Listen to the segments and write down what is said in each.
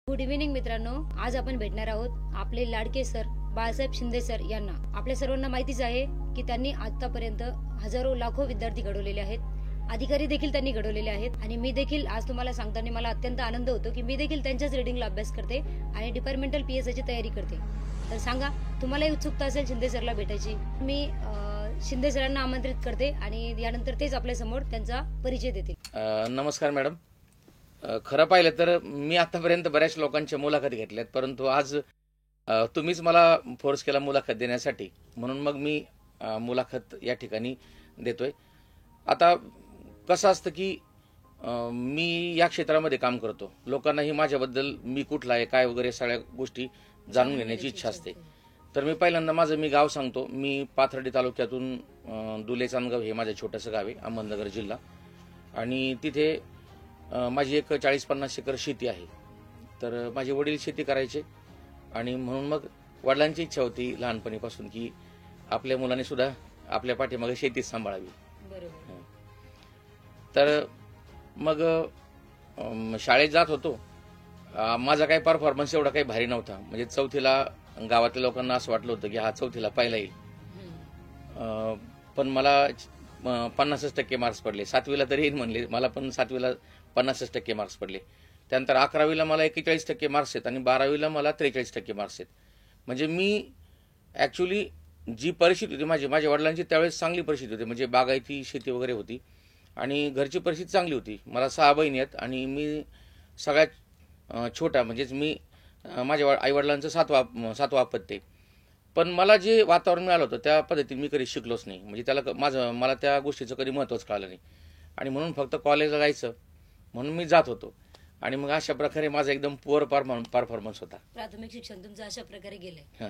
Good evening मित्रांनो, आज आपण भेटणार आहोत आपले लाडके सर बाळासाहेब शिंदे सर यांना. आपल्या सर्वांना माहितीच आहे की त्यांनी आतापर्यंत हजारो लाखो विद्यार्थी घडवलेले आहेत, अधिकारी देखील त्यांनी घडवलेले आहेत. आणि मी देखील आज तुम्हाला सांगताना मला अत्यंत आनंद होतो की मी देखील त्यांच्याच रिडिंगला अभ्यास करते आणि डिपार्टमेंटल PSIची तयारी करते. तर सांगा, तुम्हालाही उत्सुकता असेल शिंदे सरला भेटायची? मी शिंदे सरांना आमंत्रित करते आणि यानंतर तेच आपल्या समोर त्यांचा परिचय देतील. नमस्कार मॅडम. खरं पाहिलं तर मी आतापर्यंत बऱ्याच लोकांच्या मुलाखती घेतल्यात, परंतु आज तुम्हीच मला फोर्स केला मुलाखत देण्यासाठी, म्हणून मग मी मुलाखत या ठिकाणी देतोय. आता कसं असतं की मी या क्षेत्रामध्ये काम करतो, लोकांनाही माझ्याबद्दल मी कुठला आहे काय वगैरे सगळ्या गोष्टी जाणून घेण्याची इच्छा असते. तर मी पहिल्यांदा माझं गाव सांगतो. मी पाथर्डी तालुक्यातून दुले चांदगाव हे माझं छोटंसं गाव आहे, अहमदनगर जिल्हा. आणि तिथे माझी एक 40-50 एकर शेती आहे. तर माझे वडील शेती करायचे आणि म्हणून मग वडिलांची इच्छा होती लहानपणीपासून की आपल्या मुलाने सुद्धा आपल्या पाठीमागे शेतीच सांभाळावी. तर मग शाळेत जात होतो. माझा काही परफॉर्मन्स एवढा काही भारी नव्हता. म्हणजे चौथीला गावातल्या लोकांना असं वाटलं होतं की हा चौथीला पहिला येईल, पण मला 50% मार्क्स पडले. 7वीला तरी येईल म्हणले, मला पण 7वीला 50% मार्क्स पडले. त्यानंतर 11वीला मला 41% मार्क्स आहेत आणि 12वीला मला 43% मार्क्स आहेत. म्हणजे मी ऍक्च्युली जी परिस्थिती होती माझ्या वडिलांची त्यावेळेस चांगली परिस्थिती होती, म्हणजे बागायती शेती वगैरे होती आणि घरची परिस्थिती चांगली होती. मला 6 बहिणी आहेत आणि मी सगळ्यात छोटा, म्हणजेच मी माझ्या आईवडिलांचं सातवा अपत्य. पण मला जे वातावरण मिळालं होतं त्या पद्धतीने मी कधी शिकलोच नाही. म्हणजे मला त्या गोष्टीचं कधी महत्त्वच कळलं नाही आणि म्हणून फक्त कॉलेजला जायचं म्हणून मी जात होतो. आणि मग अशा प्रकारे माझा एकदम पुअर परफॉर्मन्स होता. प्राथमिक शिक्षण तुमचं अशा प्रकारे गेलंय.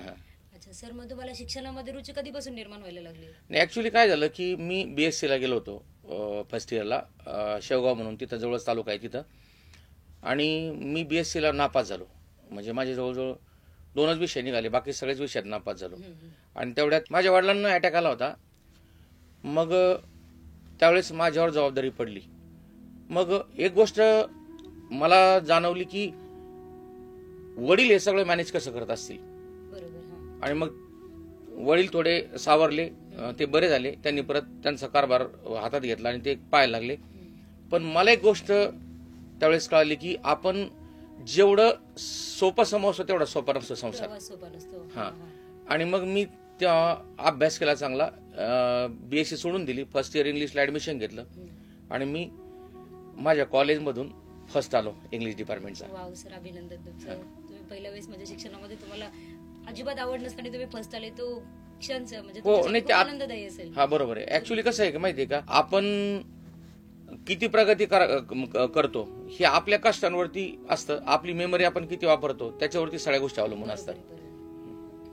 अच्छा सर, मग तुम्हाला शिक्षणामध्ये रुची कधीपासून निर्माण व्हायला लागली? नाही, ऍक्च्युली काय झालं की मी BSc ला गेलो होतो फर्स्ट इयरला, शेवगाव म्हणून तिथं जवळच तालुका आहे तिथं. आणि मी BSc ला नापास झालो. म्हणजे माझे जवळजवळ 2च विषय निघाले, बाकी सगळेच विषयात नापास झालो. आणि तेवढ्यात माझ्या वडिलांना अटॅक आला होता. मग त्यावेळेस माझ्यावर जबाबदारी पडली. मग एक गोष्ट मला जाणवली की वडील हे सगळं मॅनेज कसं करत असतील. आणि मग वडील थोडे सावरले, ते बरे झाले, त्यांनी परत त्यांचा कारभार हातात घेतला आणि ते पाहायला लागले. पण मला एक गोष्ट त्यावेळेस कळाली की आपण जेवढं सोपं समजतो तेवढा सोपा नसतो संसार. आणि मग मी त्या अभ्यास केला चांगला, BSc सोडून दिली, फर्स्ट इयर इंग्लिशला ऍडमिशन घेतलं आणि मी माझ्या कॉलेजमधून फर्स्ट आलो इंग्लिश डिपार्टमेंटचा. वाव सर, अभिनंदन तुमचं. तुम्ही पहिल्या वेळेस म्हणजे शिक्षणामध्ये तुम्हाला अजिबात आवड नसताना तुम्ही फर्स्ट आले, तो क्षण म्हणजे आनंददायी असेल. हा बरोबर आहे. ऍक्च्युली कसं आहे की माहितीये का, आपण किती प्रगती करतो हे आपल्या कष्टांवरती असतं. आपली मेमरी आपण किती वापरतो त्याच्यावरती सगळ्या गोष्टी अवलंबून असतात.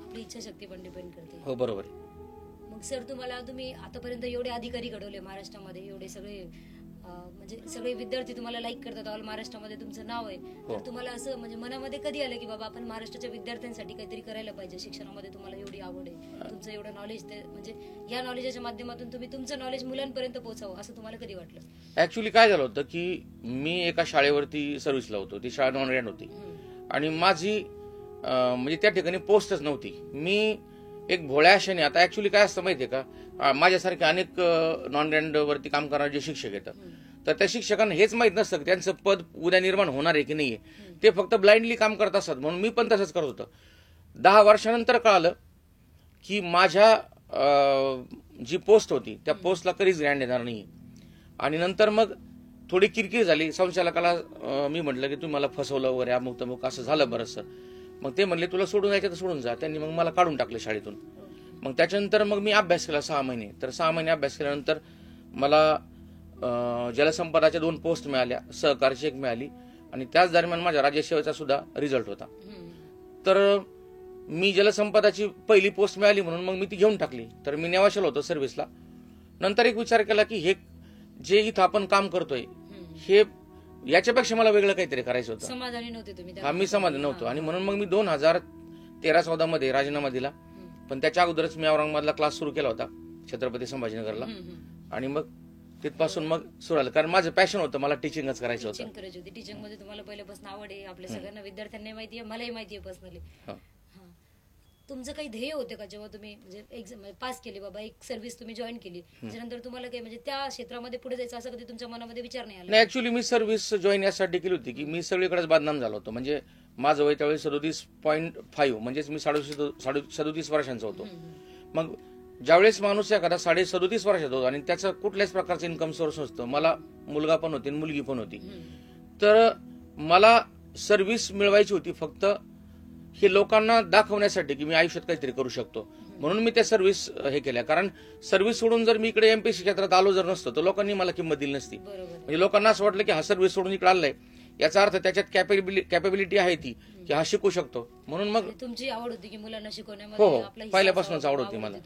आपली इच्छाशक्ती पण डिपेंड करते. हो बरोबर आहे. मग सर, तुम्ही आतापर्यंत एवढे अधिकारी घडवले महाराष्ट्रामध्ये, एवढे सगळे म्हणजे सगळे विद्यार्थी तुम्हाला लाईक करतात, ऑल महाराष्ट्रामध्ये तुमचं नाव आहे. तर तुम्हाला असं म्हणजे मनामध्ये कधी आलं की बाबा आपण महाराष्ट्राच्या विद्यार्थ्यांसाठी काहीतरी करायला पाहिजे? शिक्षणामध्ये तुम्हाला एवढी आवड आहे, तुमचं एवढं नॉलेज, म्हणजे या नॉलेजच्या माध्यमातून तुम्ही तुमचं नॉलेज मुलांपर्यंत पोहोचावं असं तुम्हाला कधी वाटलं? ऍक्च्युली काय झालं होतं की मी एका शाळेवरती सर्व्हिसला होतो. ती शाळा नॉन रँड होती आणि माझी म्हणजे त्या ठिकाणी पोस्टच नव्हती. मी एक भोळ्या आशेने, आता ऍक्च्युली काय असतं माहितीये का, माझ्यासारखे अनेक नॉन रँड वरती काम करणारे जे शिक्षक येतात, तर त्या शिक्षकांना हेच माहित नसतं की त्यांचं पद उद्या निर्माण होणार आहे की नाहीये. ते फक्त ब्लाइंडली काम करत असतात. म्हणून मी पण तसंच करत होतो. 10 वर्षानंतर कळालं की माझ्या जी पोस्ट होती त्या पोस्टला कधीच ग्रँड येणार नाही. आणि नंतर मग थोडी किरकिर झाली. संचालकाला मी म्हटलं की तुम्ही मला फसवलं वगैरे, अमुक तमुक असं झालं बरंचसं. मग ते म्हणले तुला सोडून जायचं तर सोडून जा. त्यांनी मग मला काढून टाकलं शाळेतून. मग त्याच्यानंतर मग मी अभ्यास केला 6 महिने. तर 6 महिने अभ्यास केल्यानंतर मला जलसंपदाच्या 2 पोस्ट मिळाल्या, सहकारची 1 मिळाली आणि त्याच दरम्यान माझ्या राज्यसेवेचा सुद्धा रिझल्ट होता. तर मी जलसंपदाची पहिली पोस्ट मिळाली म्हणून मग मी ती घेऊन टाकली. तर मी नेवाशाला होतो सर्व्हिसला. नंतर एक विचार केला की हे जे इथं आपण काम करतोय हे याच्यापेक्षा मला वेगळं काहीतरी करायचं होतं. समाधानी नव्हते तुम्ही? हा, मी समाधानी नव्हतो. आणि म्हणून मग मी 2013-14 मध्ये राजीनामा दिला. पण त्याच्या अगोदरच मी औरंगाबादला क्लास सुरू केला होता छत्रपती संभाजीनगरला. आणि मग तिथपासून मग सुरू झालं, कारण माझं पॅशन होतं, मला टीचिंगच करायचं होतं. टीचिंग करायची होती. टीचिंग मध्ये तुम्हाला पहिल्यापासून आवड आहे, आपल्या सगळ्यांना विद्यार्थ्यांना माहिती आहे, मलाही माहिती आहे पर्सनली. हो. तुमचं काही ध्येय होतं का जेव्हा तुम्ही म्हणजे एक्झाम पास केली, बाबा एक सर्व्हिस तुम्ही जॉईन केली, त्याच्यानंतर तुम्हाला काही म्हणजे त्या क्षेत्रामध्ये पुढे जायचं असं कधी तुमच्या मनामध्ये विचार नाही आला? नाही, ऍक्च्युली मी सर्व्हिस जॉईन यासाठी केली होती की मी सगळीकडेच बदनाम झालो होतो. म्हणजे माझं वय त्यावेळी 37.5, म्हणजेच मी 37 वर्षांचा होतो. मग ज्यावेळेस माणूस एखादा 37 वर्षाचा होतो आणि त्याचं कुठल्याच प्रकारचं इन्कम सोर्स नसतं, मला मुलगा पण होती आणि मुलगी पण होती, तर मला सर्व्हिस मिळवायची होती फक्त हे लोकांना दाखवण्यासाठी की मी आयुष्यात काहीतरी करू शकतो. म्हणून मी त्या सर्व्हिस हे केल्या. कारण सर्व्हिस सोडून जर मी इकडे एमपीएससी क्षेत्रात आलो जर नसतो तर लोकांनी मला किंमत दिली नसती. म्हणजे लोकांना असं वाटलं की हा सर्व्हिस सोडून इकडे आलाय, याचा अर्थ त्याच्यात कॅपेबिलिटी आहे ती की हा शिकू शकतो. म्हणून मग तुमची आवड होती की मुलांना हो शिकवण्यामध्ये हो आपला हिस्सा पहिल्यापासूनच असावा, आवड होती मला.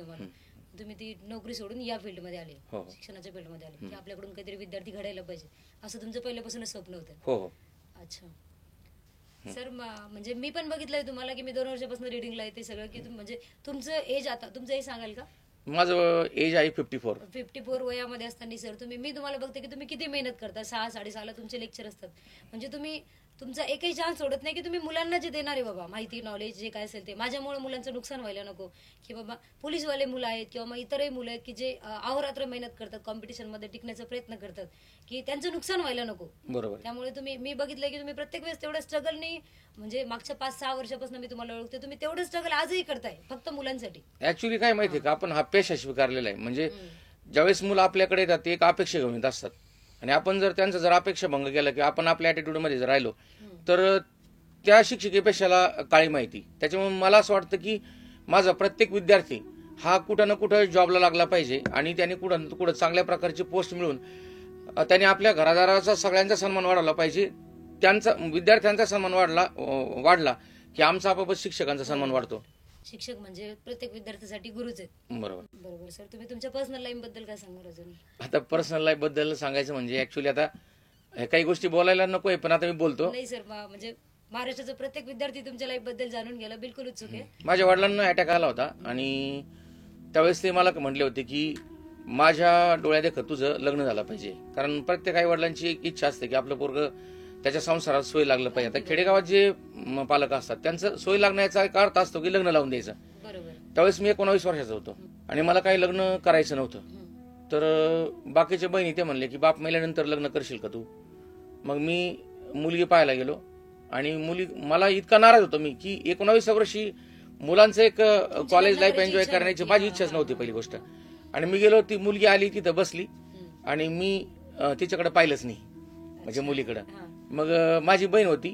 तुम्ही ती नोकरी सोडून या फील्डमध्ये आले, हो. शिक्षणाच्या फील्डमध्ये आले की आपल्याकडून काहीतरी विद्यार्थी घडायला पाहिजे असं तुमचं पहिल्यापासूनच स्वप्न होतं. हो हो. अच्छा सर, म्हणजे मी पण बघितलंय तुम्हाला की मी 2 वर्षापासून रिडिंगला येते सगळं की म्हणजे तुमचं एज आता तुमचं हे सांगाल का? माझं एज आहे 54. 54 वयामध्ये असताना सर मी तुम्हाला बघते की तुम्ही किती मेहनत करता. 6-6:30 तुमचे लेक्चर असतात. म्हणजे तुम्ही तुमचा एकही चान्स सोडत नाही की तुम्ही मुलांना जे देणार आहे बाबा माहिती नॉलेज जे काय असेल ते, माझ्यामुळे मुलांचं नुकसान व्हायला नको, की बाबा पोलीसवाले मुलं आहेत किंवा मग इतरही मुलं आहेत की जे अहोरात्र मेहनत करतात, कॉम्पिटिशनमध्ये टिकण्याचा प्रयत्न करतात, की त्यांचं नुकसान व्हायला नको. बरोबर. त्यामुळे मी बघितलंय की तुम्ही प्रत्येक वेळेस तेवढं स्ट्रगल नाही, म्हणजे मागच्या 5-6 वर्षापासून मी तुम्हाला ओळखते, तुम्ही तेवढं स्ट्रगल आजही करताय फक्त मुलांसाठी. ऍक्च्युली काय माहितीये का, आपण हा पेशा स्वीकारलेला आहे. म्हणजे ज्यावेळेस मुलं आपल्याकडे येतात ते एक अपेक्षा घेऊन येत असतात आणि आपण जर त्यांचा जर अपेक्षा भंग केला की आपण आपल्या ऍटिट्यूडमध्ये जर राहिलो तर त्या शिक्षिकेपेक्षाला काळी माहिती. त्याच्यामुळे मला असं वाटतं की माझा प्रत्येक विद्यार्थी हा कुठं ना कुठं जॉबला लागला पाहिजे आणि त्याने कुठं ना कुठं चांगल्या प्रकारची पोस्ट मिळून त्याने आपल्या घरादाराचा सगळ्यांचा सन्मान वाढवला पाहिजे. त्यांचा विद्यार्थ्यांचा सन्मान वाढला की आमचा आपोआप शिक्षकांचा सन्मान वाढतो. शिक्षक म्हणजे प्रत्येक विद्यार्थ्यासाठी गुरुच आहेत. बरोबर. बरोबर सर, तुम्ही तुमच्या पर्सनल लाईफ बद्दल काय सांगणार अजून? आता पर्सनल लाईफ बद्दल सांगायचं म्हणजे ऍक्च्युली आता काही गोष्टी बोलायला नकोय पण आता मी बोलतो. नाही सर, म्हणजे महाराष्ट्राचा प्रत्येक विद्यार्थी तुमच्या लाईफ बद्दल जाणून घ्यायला बिलकुल उत्सुक आहे. माझ्या वडिलांना अटॅक आला होता आणि त्यावेळेस ते मला म्हटले होते की माझ्या डोळ्यात देखत तुझं लग्न झालं पाहिजे. कारण प्रत्येक आई वडिलांची एक इच्छा असते की आपलं पोरग त्याच्या संसारात सोय लागलं पाहिजे. आता खेडेगावात जे पालक असतात त्यांचं सोय लागण्याचा एक अर्थ असतो की लग्न लावून द्यायचं. बरोबर. त्यावेळेस मी 19 वर्षाचा होतो आणि मला काही लग्न करायचं नव्हतं. तर बाकीचे बहिणी ते म्हणले की बाप मेल्यानंतर लग्न करशील का तू? मग मी मुलगी पाहायला गेलो आणि मला इतका नाराज होतो मी की 19 वर्षी मुलांचं एक कॉलेज लाईफ एन्जॉय करण्याची माझी इच्छाच नव्हती पहिली गोष्ट. आणि मी गेलो, ती मुलगी आली तिथं बसली आणि मी तिच्याकडे पाहिलंच नाही, म्हणजे मुलीकडं. मग माझी बहीण होती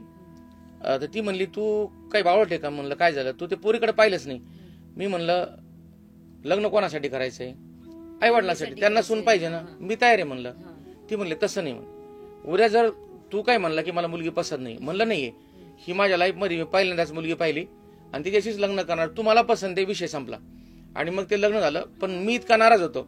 तर ती म्हणली तू काही बावळट आहे का? म्हणलं काय झालं? तू ते पोरीकडे पाहिलंच नाही. मी म्हणलं लग्न कोणासाठी करायचंय? आई वडिलांसाठी, त्यांना सून पाहिजे ना. मी तयार आहे म्हणलं. ती म्हणली तसं नाही. उद्या जर तू काय म्हणला की मला मुलगी पसंत नाही, म्हणलं नाहीये, ही माझ्या लाईफ मध्ये मी पहिल्यांदाच मुलगी पाहिली आणि तिच्याशीच लग्न करणार, तू मला पसंत आहे, विषय संपला. आणि मग ते लग्न झालं. पण मी इतका नाराज होतो.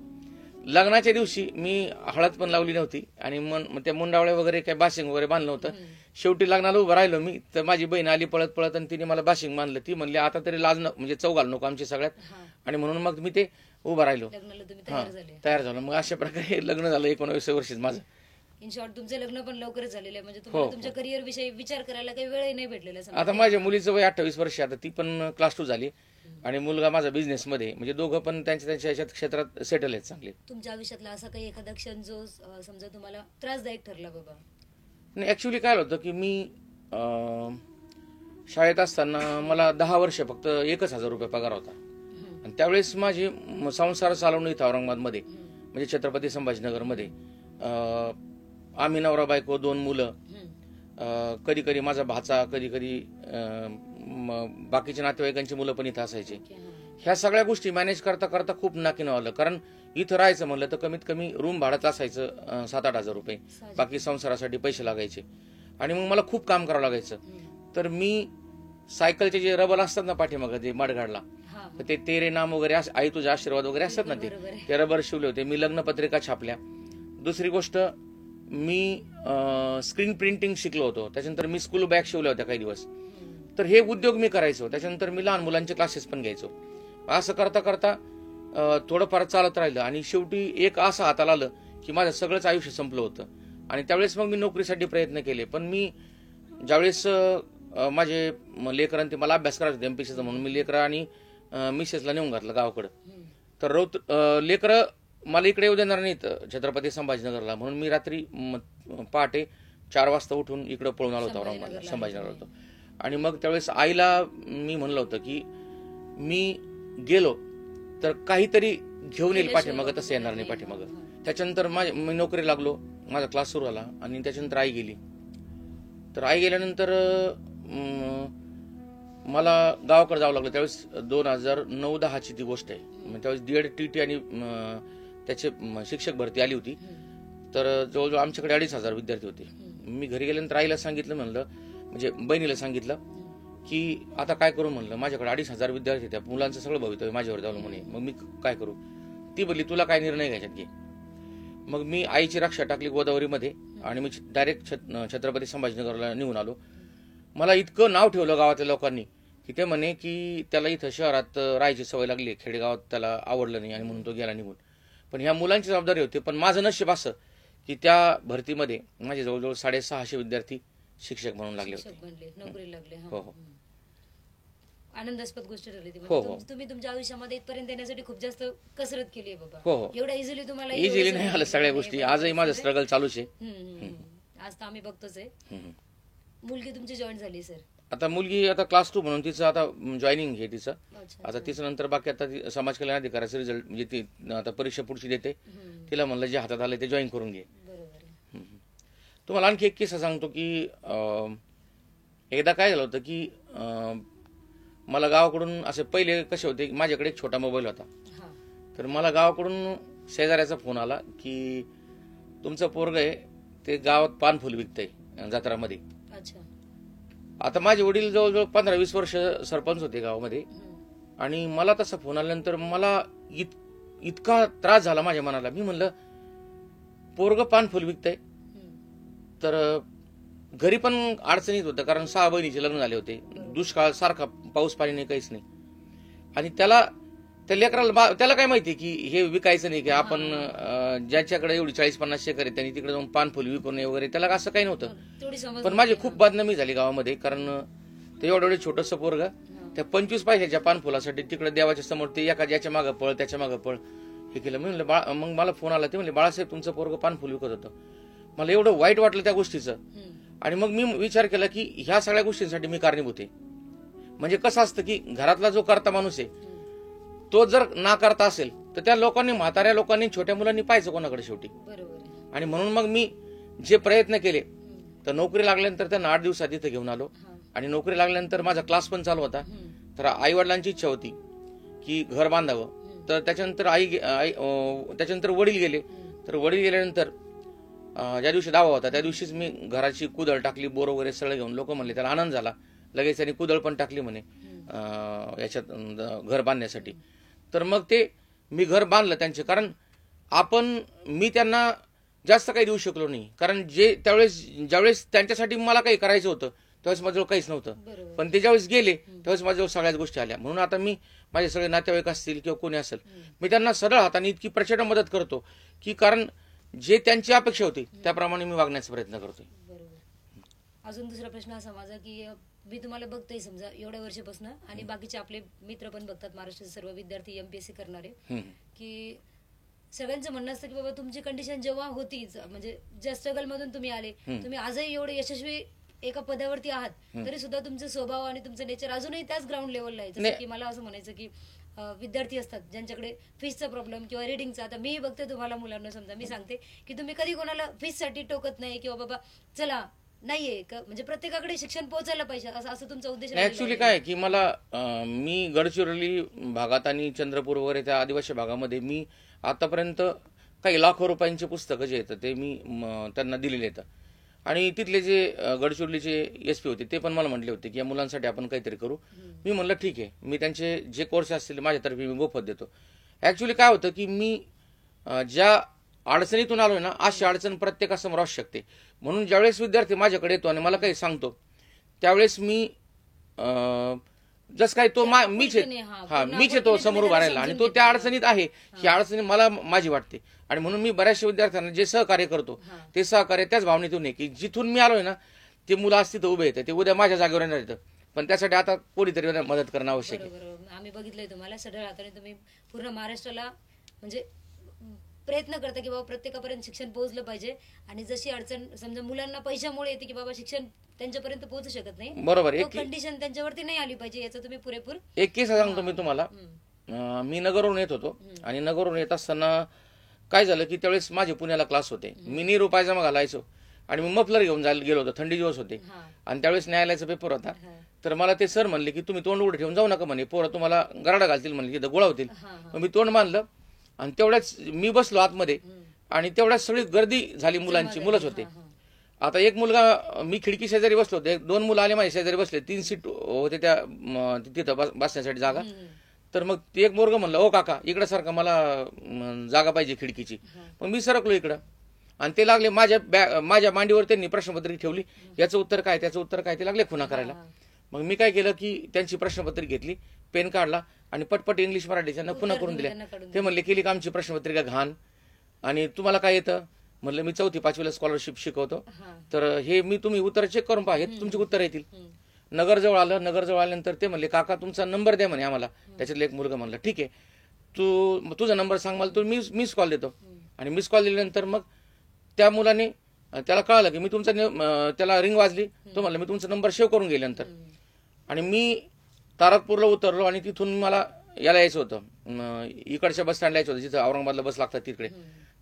लग्नाच्या दिवशी मी हळद पण लावली नव्हती आणि त्या मुंडावळे वगैरे काय बाशिंग वगैरे बांधलं होतं. शेवटी लग्नाला उभं राहिलो मी, तर माझी बहीण आली पळत पळत आणि तिने मला बाशिंग बांधलं. ती म्हणली आता तरी लाज म्हणजे चव घालू नको आमची सगळ्यात. आणि म्हणून मग मी ते उभं राहिलो, तयार झालो. मग अशा प्रकारे लग्न झालं 19 वर्षीच माझं. इन शॉर्ट तुमचं लग्न पण लवकरच झालेलं आहे, म्हणजे तुम्हाला तुमच्या करिअर विषयी विचार करायला काही वेळही नाही भेटलेला. आता माझ्या मुलीचं वय 28 वर्ष, आता ती पण क्लास 2 झाली आणि मुलगा माझा बिझनेस मध्ये, म्हणजे दोघं पण त्यांच्या क्षेत्रात सेटल आहेत चांगले. तुमच्या आयुष्यातला असा काही एखादा क्षण जो समजा तुम्हाला त्रासदायक ठरला बाबा? नाही, ऍक्च्युली काय होतं की मी शाळेत असताना मला 10 वर्ष फक्त 1,000 रुपये पगार होता आणि त्यावेळेस माझी संसार चालवणं इथं औरंगाबादमध्ये, म्हणजे छत्रपती संभाजीनगरमध्ये. आम्ही नवरा बायको, 2 मुलं, कधी कधी माझा भाचा, कधी कधी बाकीच्या नातेवाईकांची मुलं पण इथं असायची. ह्या सगळ्या गोष्टी मॅनेज करता करता खूप नाकीनं आलं. कारण इथं राहायचं म्हणलं तर कमीत कमी रूम भाडंच असायचं 7-8 हजार रुपये, बाकी संसारासाठी पैसे लागायचे आणि मग मला खूप काम करावं लागायचं. तर मी सायकलचे जे रबर असतात ना पाठीमागं ते मडगाडला, ते तेरे नाम वगैरे आई तुझा आशीर्वाद वगैरे असतात ना, ते रबर शिवले होते. मी लग्नपत्रिका छापल्या. दुसरी गोष्ट, मी स्क्रीन प्रिंटिंग शिकलो होतो. त्याच्यानंतर मी स्कूल बॅग शिवल्या होत्या काही दिवस. तर हे उद्योग मी करायचो. त्याच्यानंतर मी लहान मुलांचे क्लासेस पण घ्यायचो. असं करता करता थोडंफार चालत राहिलं आणि शेवटी एक असं हाताला आलं की माझं सगळंच आयुष्य संपलं होतं. आणि त्यावेळेस मग मी नोकरीसाठी प्रयत्न केले. पण मी ज्यावेळेस माझे लेकरांनी मला अभ्यास करायचा होता एमपीसीचा म्हणून मी लेकरं आणि मिसेसला नेऊन घातलं गावाकडं. तर लेकरं मला इकडे येऊ देणार नाहीत छत्रपती संभाजीनगरला, म्हणून मी रात्री पहाटे 4 वाजता उठून इकडं पळून आलो होतो औरंगाबादला, संभाजीनगर होतो. आणि मग त्यावेळेस आईला मी म्हणलं होतं की मी गेलो तर काहीतरी घेऊन येईल पाठीमागं, तसं येणार नाही पाठीमागं. त्याच्यानंतर मी नोकरी लागलो, माझा क्लास सुरू झाला आणि त्याच्यानंतर आई गेली. तर आई गेल्यानंतर मला गावाकडे जावं लागलं. त्यावेळेस 2009-10ची ती गोष्ट आहे. त्यावेळेस DED TT आणि त्याचे शिक्षक भरती आली होती. तर जवळजवळ आमच्याकडे 2,500 विद्यार्थी होते. मी घरी गेल्यानंतर आईला सांगितलं, म्हणलं म्हणजे बहिणीला सांगितलं की आता काय करू. म्हणलं माझ्याकडे 2,500 विद्यार्थी, त्या मुलांचं सगळं भवितव्य माझ्यावर जावलं म्हणे, मग मी काय करू. ती बोलली तुला काय निर्णय घ्यायच्यात घे. मग मी आईची रक्षा टाकली गोदावरीमध्ये आणि मी डायरेक्ट छत्रपती संभाजीनगरला निघून आलो. मला इतकं नाव ठेवलं गावातल्या लोकांनी की ते म्हणे की त्याला इथं शहरात राहायची सवय लागली, खेडेगावात त्याला आवडलं नाही आणि म्हणून तो गेला निघून. पण ह्या मुलांची जबाबदारी होती. पण माझं नशीब असं की त्या भरतीमध्ये माझे जवळजवळ 650 विद्यार्थी शिक्षक म्हणून लागले होते, नोकरी लागले. हो हो. आनंदास्पद गोष्ट ठरली ती. हो, हो. तुम्ही तुमच्या आयुष्यामध्ये इथपर्यंत येण्यासाठी खूप जास्त कसरत केली आहे बाबा. हो हो. एवढ्या इझिली तुम्हाला इझिली नाही आलं सगळ्या गोष्टी. आजही माझं स्ट्रगल चालूच आहे. आज तर आम्ही बघतोच आहे. मुलगी तुमची जॉईन झाली सर? आता मुलगी आता क्लास 2 म्हणून तिचं आता जॉईनिंग आहे तिचं. आता तिचं नंतर बाकी आता समाज कल्याण अधिकाराचा रिझल्ट म्हणजे ती आता परीक्षा पुढची देते. तिला म्हणलं जे हातात आलं ते जॉईन करून घे. तुम्हाला आणखी एक किस्सा सांगतो की एकदा काय झालं होतं की मला गावाकडून असे पहिले कसे होते, माझ्याकडे एक छोटा मोबाईल होता. तर मला गावाकडून शेजाऱ्याचा फोन आला की तुमचं पोरग आहे ते गावात पानफुल विकतंय जत्रामध्ये. आता माझे वडील जवळजवळ 15-20 वर्ष सरपंच होते गावामध्ये. आणि मला तसा फोन आल्यानंतर मला इतका त्रास झाला माझ्या मनाला. मी म्हणलं पोरग पानफुल विकतंय. तर घरी पण अडचणीत होतं, कारण 6 बहिणीचे लग्न झाले होते, दुष्काळ सारखा, पाऊस पाणी नाही, काहीच नाही. आणि त्या लेकराला त्याला काय माहिती की हे विकायचं नाही, की आपण ज्याच्याकडे एवढी 40-50 एकर आहे त्यांनी तिकडे जाऊन पानफुल विकू नये वगैरे, त्याला असं काही नव्हतं. पण माझी खूप बदनामी झाली गावामध्ये, कारण ते एवढं छोटंसं पोरग त्या 25 पैशाच्या पानफुलासाठी तिकडे देवाच्या समोर ते याच्या मागं पळ त्याच्या मागं पळ हे केलं. मी म्हणलं मग मला फोन आला, ते म्हणले बाळासाहेब तुमचं पोरग पानफुल विकत होतं. मला एवढं वाईट वाटलं त्या गोष्टीचं. आणि मग मी विचार केला की ह्या सगळ्या गोष्टींसाठी मी कारणीभूत आहे. म्हणजे कसं असतं की घरातला जो करता माणूस आहे तो जर ना करता असेल तर त्या लोकांनी, म्हाताऱ्या लोकांनी, छोट्या मुलांनी पाहायचं कोणाकडे शेवटी. आणि म्हणून मग मी जे प्रयत्न केले तर नोकरी लागल्यानंतर त्यांना 8 दिवसात इथं घेऊन आलो. आणि नोकरी लागल्यानंतर माझा क्लास पण चालू होता. तर आई वडिलांची इच्छा होती की घर बांधावं. तर त्याच्यानंतर वडील गेले. तर वडील गेल्यानंतर ज्या दिवशी दावा होता त्या दिवशीच मी घराची कुदळ टाकली, बोर वगैरे सगळं घेऊन. लोक म्हणले त्याला आनंद झाला, लगेच त्यांनी कुदळ पण टाकली म्हणे याच्यात घर बांधण्यासाठी. तर मग ते मी घर बांधलं त्यांचे, कारण मी त्यांना जास्त काही देऊ शकलो नाही, कारण ज्यावेळेस त्यांच्यासाठी मला काही करायचं होतं त्यावेळेस माझ्याजवळ काहीच नव्हतं. पण ते ज्यावेळेस गेले त्यावेळेस माझ्याजवळ सगळ्याच गोष्टी आल्या. म्हणून आता मी माझे सगळे नातेवाईक असतील किंवा कोणी असेल, मी त्यांना सरळ हाताने इतकी प्रचंड मदत करतो की कारण जे त्यांची अपेक्षा होती त्याप्रमाणे मी वागण्याचा प्रयत्न करतोय. अजून दुसरा प्रश्न असा माझा की मी तुम्हाला बघतोय समजा एवढ्या वर्षापासून, आणि बाकीचे आपले मित्र पण बघतात, महाराष्ट्राचे सर्व विद्यार्थी एमपीएससी करणारे, की सगळ्यांचं म्हणणं असतं की बाबा तुमची कंडिशन जेव्हा होती, म्हणजे ज्या स्ट्रगल मधून तुम्ही आले, तुम्ही आजही एवढे यशस्वी एका पदावरती आहात, तरी सुद्धा तुमचा स्वभाव आणि तुमचं नेचर अजूनही त्याच ग्राउंड लेवलला आहे. जसं की मला असं म्हणायचं की विद्यार्थी असतात ज्यांच्याकडे फीसचा प्रॉब्लेम किंवा रिडिंगचा. आता मी बघते तुम्हाला मुलांना, समजा मी सांगते की तुम्ही कधी कोणाला फीससाठी टोकत नाही किंवा बाबा चला नाहीये का, म्हणजे प्रत्येकाकडे शिक्षण पोहोचायला पाहिजे असं तुमचा उद्देश. ऍक्च्युली काय की मी गडचिरोली भागात आणि चंद्रपूर वगैरे त्या आदिवासी भागामध्ये मी आतापर्यंत काही लाखो रुपयांची पुस्तकं जे येतं ते मी त्यांना दिलेले आहेत. आणि तिथले जे गडचिरोलीचे एसपी होते ते पण मला म्हटले होते की या मुलांसाठी आपण काहीतरी करू. मी म्हणलं ठीक आहे, मी त्यांचे जे कोर्स असतील माझ्यातर्फे मी मोफत देतो. ऍक्च्युली काय होतं की मी ज्या अडचणीतून आलोय ना, अशी अडचण प्रत्येकासमोर असू शकते. म्हणून ज्यावेळेस विद्यार्थी माझ्याकडे येतो आणि मला काही सांगतो त्यावेळेस मी जस काय तो त्या मीच आपुलकीने, हा, हा पूर्ण मीच आहे तो आपुलकीने समोर तुम्ही उभा त्याला राहिला आणि समजून तो त्या घेतलं. अडचणीत आहे. ही अडचणी मला माझी वाटते आणि म्हणून मी बऱ्याचशा विद्यार्थ्यांना जे सहकार्य करतो हा. ते सहकार्य त्याच भावनेतून आहे की जिथून मी आलोय ना ते मुलं आज तिथं उभे येतं, ते उद्या माझ्या जागेवर येणार येतं, पण त्यासाठी आता कोणीतरी मदत करणं आवश्यक आहे. बरोबर, आम्ही बघितलंय तुम्हाला सढळ हाताने तुम्ही पूर्ण महाराष्ट्राला म्हणजे प्रयत्न करता की बाबा प्रत्येकापर्यंत शिक्षण पोहोचलं पाहिजे. आणि जशी अडचण समजा मुलांना पैशामुळे येते की बाबा शिक्षण त्यांच्यापर्यंत पोहोचू शकत नाही, बरोबर. कंडिशन त्यांच्यावरती नाही आली पाहिजे, याचा तुम्ही पुरेपूर एक केस सांगतो मी तुम्हाला. मी नगरवरून येत होतो आणि नगरवरून येत असताना काय झालं की त्यावेळेस माझे पुण्याला क्लास होते. मी नीर पायजामा घालायचो आणि मी मफलर घेऊन जायला गेलो होतो, थंडी दिवस होते आणि त्यावेळेस न्यायालयाचा पेपर होता. तर मला ते सर म्हणले की तुम्ही तोंड उघडं ठेवून जाऊ नका म्हणे, पोरं तुम्हाला गराडा घालतील म्हणले, तिथं गोळा होतील. मग मी तोंड मानलं आणि तेवढ्याच मी बसलो आतमध्ये आणि तेवढ्याच सगळी गर्दी झाली, मुलंच होते. आता एक मुलगा, मी खिडकी शेजारी बसलो होते, दोन मुलं आले माझ्या शेजारी बसले, 3 सीट होते त्या तिथं बसण्यासाठी जागा. तर मग ते एक मुलगा म्हणलं, ओ काका इकडं सारखं मला जागा पाहिजे खिडकीची. मग मी सरकलो इकडं आणि ते लागले माझ्या मांडीवर त्यांनी प्रश्नपत्रिका ठेवली, याचं उत्तर काय त्याचं उत्तर काय, ते लागले खुणा करायला. मग मी काय केलं की त्यांची प्रश्नपत्रिका घेतली, पेन काढला आणि पटपट इंग्लिश मराठीच्या पुन्हा करून दिल्या. ते म्हणले केली का आमची प्रश्नपत्रिका घाण आणि तुम्हाला काय येतं. म्हणलं मी 4थी 5वीला स्कॉलरशिप शिकवतो, तर हे मी तुम्ही उत्तर चेक करून पहा, हे तुमची उत्तर येतील. नगरजवळ आल्यानंतर ते म्हणले काका तुमचा नंबर द्या म्हणे आम्हाला. त्याच्यातलं एक मुलगा म्हणला ठीक आहे तुझा नंबर सांग मला, तू मिस कॉल देतो. आणि मिस कॉल दिल्यानंतर मग त्या मुलाने त्याला कळालं की मी तुमचा त्याला रिंग वाजली, तो म्हणला मी तुमचा नंबर सेव्ह करून गेल्यानंतर. आणि मी तारकपूरला उतरलो आणि तिथून मला याला यायचं होतं, इकडच्या बस स्टँडला यायचं होतं जिथं औरंगाबादला बस लागतात तिकडे.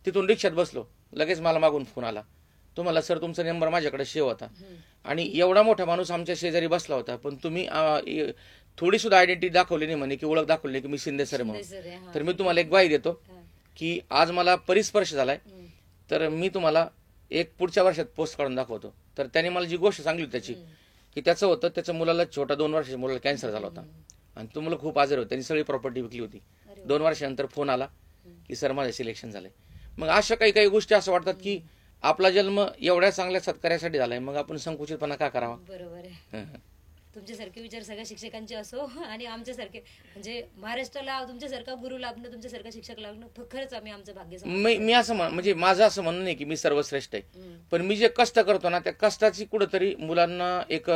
तिथून रिक्षात बसलो, लगेच मला मागून फोन आला, तो मला सर तुमचा नंबर माझ्याकडे सेव्ह होता आणि एवढा मोठा माणूस आमच्या शेजारी बसला होता, पण तुम्ही थोडी सुद्धा आयडेंटिटी दाखवली नाही म्हणे, की ओळख दाखवली नाही की मी शिंदे सर म्हणून. तर मी तुम्हाला एक ग्वाही देतो की आज मला परिस्पर्श झालाय, तर मी तुम्हाला एक पुढच्या वर्षात पोस्ट काढून दाखवतो. तर त्याने मला जी गोष्ट सांगली त्याची की त्याचं होतं, त्याच्या मुलाला छोटा 2 वर्षाच्या मुलाला कॅन्सर झाला होता आणि तो मुलं खूप आजारी होता, त्यांनी सगळी प्रॉपर्टी विकली होती. 2 वर्षानंतर फोन आला की सर माझं सिलेक्शन झालंय. मग अशा काही गोष्टी असं वाटतात की आपला जन्म एवढ्या चांगल्या सत्कार्यासाठी झालाय, मग आपण संकुचितपणा का करावा. बरोबर आहे. तुमच्यासारखे विचार सगळ्या शिक्षकांचे असो आणि आमच्यासारखे म्हणजे महाराष्ट्राला तुमच्यासारखा गुरु लाभणं, तुमच्यासारखा शिक्षक लाभणं खरंच आम्ही आमचं भाग्य समजतो. मी असं म्हणजे माझं असं म्हणणं नाही की मी सर्वश्रेष्ठ आहे, पण मी जे कष्ट करतो ना त्या कष्टाची कुठंतरी मुलांना एक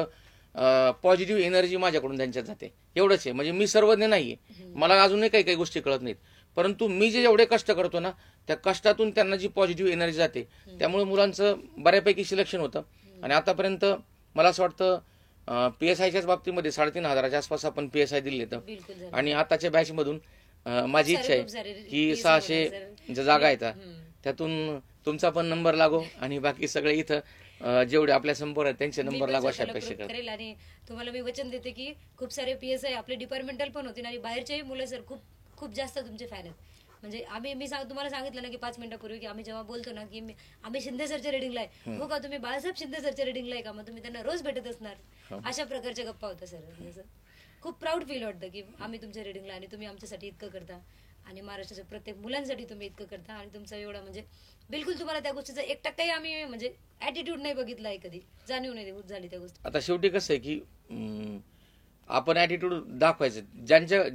पॉझिटिव्ह एनर्जी माझ्याकडून त्यांच्यात जाते, एवढंच आहे. म्हणजे मी सर्वज्ञ नाहीये, मला अजूनही काही गोष्टी कळत नाहीत, परंतु मी जे एवढे कष्ट करतो ना त्या कष्टातून त्यांना जी पॉझिटिव्ह एनर्जी जाते त्यामुळे मुलांचं बऱ्यापैकी सिलेक्शन होतं. आणि आतापर्यंत मला असं वाटतं PSIच्याच बाबतीमध्ये 3,500च्या आसपास आपण PSI दिले तर, आणि आताच्या बॅच मधून माझी इच्छा आहे की 600 ज्या जागा आहेत त्यातून तुमचा पण नंबर लागो आणि बाकी सगळे इथं जेवढे आपल्या संपर्क आहेत त्यांचे नंबर लागू अशा अपेक्षा करेल. आणि तुम्हाला मी वचन देते की खूप सारे PSI आपले डिपार्टमेंटल पण होतील आणि बाहेरचेही मुलं सर खूप जास्त तुमचे फॅन आहेत. म्हणजे मी तुम्हाला सांगितलं ना की 5 मिनिटापूर्वी की आम्ही जेव्हा बोलतो ना की आम्ही शिंदे सरच्या रिडिंगला आहे, हो का तुम्ही बाळासाहेब शिंदे सरच्या रिडिंगला आहे का, मग तुम्ही त्यांना रोज भेटत असणार, अशा प्रकारच्या गप्पा होत्या सर. खूप प्राऊड फील वाटतं की आम्ही तुमच्या रिडिंगला आणि तुम्ही आमच्यासाठी इतकं करता आणि महाराष्ट्राच्या प्रत्येक मुलांसाठी तुम्ही इतकं करता आणि तुमचा एवढा म्हणजे बिलकुल तुम्हाला त्या गोष्टीचा 1% आम्ही म्हणजे ऍटिट्यूड नाही बघितला आहे, कधी जाणीव नाही झाली त्या गोष्टी. आता शेवटी कसं आहे की आपण ऍटिट्यूड दाखवायचं,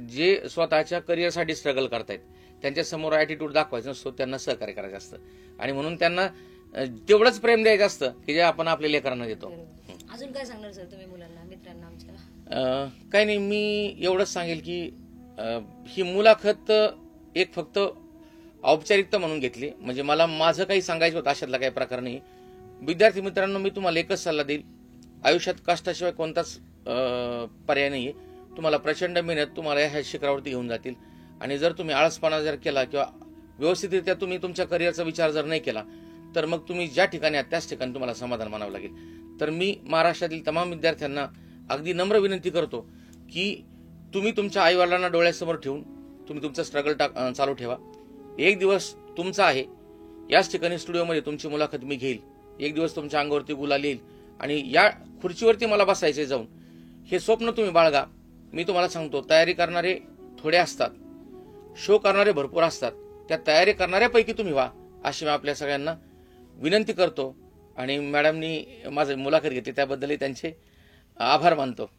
जे स्वतःच्या करिअरसाठी स्ट्रगल करतायत त्यांच्या समोर ऍटिट्यूड दाखवायचं नसतो, त्यांना सहकार्य करायचं असतं आणि म्हणून त्यांना तेवढंच प्रेम द्यायचं असतं की जे आपण आपल्या लेकरांना देतो. अजून काय सांगणार सर तुम्ही मुलांना, मित्रांना आमच्या? काही नाही, मी एवढंच सांगेल की ही मुलाखत एक फक्त औपचारिकता म्हणून घेतली, म्हणजे मला माझं काही सांगायचं होतं अशातला काही प्रकार नाही. विद्यार्थी मित्रांनो मी तुम्हाला एकच सल्ला देईल, आयुष्यात कष्टाशिवाय कोणताच पर्याय नाहीये. तुम्हाला प्रचंड मेहनत तुम्हाला ह्या शिखरावरती घेऊन जातील आणि जर तुम्ही आळसपणा जर केला किंवा व्यवस्थितरित्या तुम्ही तुमच्या करिअरचा विचार जर नाही केला तर मग तुम्ही ज्या ठिकाणी आहात त्याच ठिकाणी तुम्हाला समाधान मानावं लागेल. तर मी महाराष्ट्रातील तमाम विद्यार्थ्यांना अगदी नम्र विनंती करतो की तुम्ही तुमच्या आईवडिलांना डोळ्यासमोर ठेवून तुम्ही तुमचं स्ट्रगल चालू ठेवा. एक दिवस तुमचा आहे, याच ठिकाणी स्टुडिओमध्ये तुमची मुलाखत मी घेईल, एक दिवस तुमच्या अंगावरती गुलाल येईल आणि या खुर्चीवरती मला बसायचे जाऊन, हे स्वप्न तुम्ही बाळगा. मी तुम्हाला सांगतो तयारी करणारे थोडे असतात, शो करणारे भरपूर असतात, त्या तयारी करणाऱ्यापैकी तुम्ही व्हा अशी मी आपल्या सगळ्यांना विनंती करतो. आणि मॅडमनी माझी मुलाखत घेतली त्याबद्दलही त्यांचे आभार मानतो.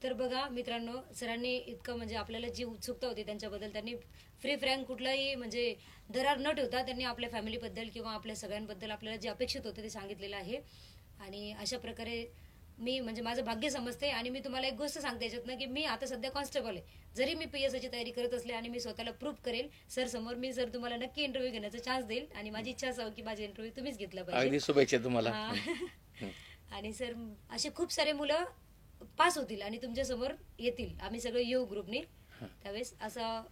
तर बघा मित्रांनो, सरांनी इतकं म्हणजे आपल्याला जी उत्सुकता होती त्यांच्याबद्दल त्यांनी फ्री फ्रँक कुठलाही म्हणजे दरार न ठेवता त्यांनी आपल्या फॅमिलीबद्दल किंवा आपल्या सगळ्यांबद्दल आपल्याला जे अपेक्षित होते ते सांगितलेलं आहे. आणि अशा प्रकारे मी म्हणजे माझं भाग्य समजते. आणि मी तुम्हाला एक गोष्ट सांगते याच्यातनं की मी आता सध्या कॉन्स्टेबल आहे. जरी मी PSIची तयारी करत असले आणि मी स्वतःला प्रूव्ह करेल सर समोर, मी सर तुम्हाला नक्की इंटरव्ह्यू घेण्याचा चान्स देईल. आणि माझी इच्छा असावं की माझी इंटरव्ह्यू तुम्हीच घेतला पाहिजे. अगदी शुभेच्छा तुम्हाला. हा. आणि सर असे खूप सारे मुलं पास होतील आणि तुमच्या समोर येतील. आम्ही सगळे येऊ ग्रुपनी त्यावेळेस, असं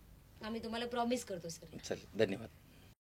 आम्ही तुम्हाला प्रॉमिस करतो सर. चल, धन्यवाद.